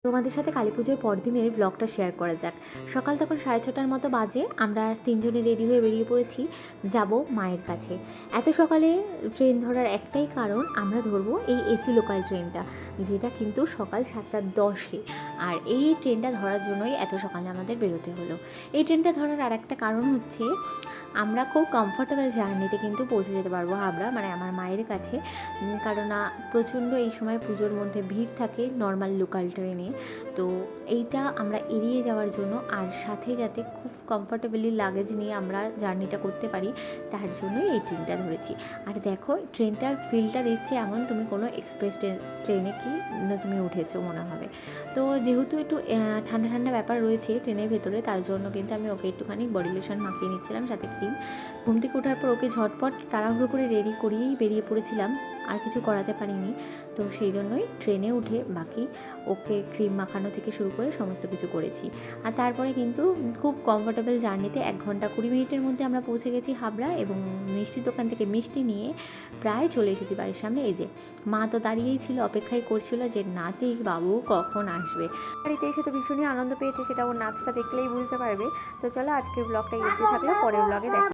তোমাদের সাথে কালী পুজোর পরদিনের ব্লগটা শেয়ার করা যাক। সকাল তখন 6:30টার মতো বাজে, আমরা তিনজনে রেডি হয়ে বেরিয়ে পড়েছি যাব মায়ের কাছে। এত সকালে ট্রেন ধরার একটাই কারণ, আমরা ধরবো এই এসি লোকাল ট্রেনটা, যেটা কিন্তু সকাল 7:10-এ। আর এই ট্রেনটা ধরার জন্যই এত সকালে আমাদের বেরোতে হলো। এই ট্রেনটা ধরার আর একটা কারণ হচ্ছে, আমরা খুব কমফোর্টেবল জার্নিতে কিন্তু পৌঁছে যেতে পারবো হাবড়া, মানে আমার মায়ের কাছে। কারণ প্রচণ্ড এই সময় পুজোর মধ্যে ভিড় থাকে নর্মাল লোকাল ট্রেনে। তো এইটা আমরা এড়িয়ে যাওয়ার জন্য, আর সাথে যাতে খুব কমফোর্টেবলি লাগেজ নিয়ে আমরা জার্নিটা করতে পারি, তার জন্যই এই ট্রেনটা ধরেছি। আর দেখো ট্রেনটার ফিলটা দিচ্ছে এমন তুমি কোনো এক্সপ্রেস ট্রেনে কি তুমি উঠেছো মনে হবে। তো যেহেতু একটু ঠান্ডা ঠান্ডা ব্যাপার রয়েছে ট্রেনের ভেতরে, তার জন্য কিন্তু আমি ওকে একটুখানি বডি লোশন মাখিয়ে নিচ্ছিলাম, সাথে ক্রিম। ঘুম থেকে ওঠার পর ওকে ঝটপট তাড়াহুড়ো করে রেডি করিয়েই বেরিয়ে পড়েছিলাম, আর কিছু করাতে পারিনি। তো সেই জন্যই ট্রেনে উঠে বাকি ওকে ক্রিম মাখানো থেকে শুরু করে সমস্ত কিছু করেছি। আর তারপরে কিন্তু খুব কমফোর্টেবল জার্নিতে 1 ঘন্টা 20 মিনিটের মধ্যে আমরা পৌঁছে গেছি হাবড়া, এবং মিষ্টির দোকান থেকে মিষ্টি নিয়ে প্রায় চলে এসেছি বাড়ির সামনে। এই যে মা তো দাঁড়িয়েই ছিল, অপেক্ষাই করছিল যে নাতি বাবু কখন আসবে। বাড়িতে এসে তো ভীষণই আনন্দ পেয়েছে, সেটা ওর নাচটা দেখলেই বুঝতে পারবে। তো চলো আজকের ব্লগটা এগিয়ে থাকলো, পরের ব্লগে দেখা।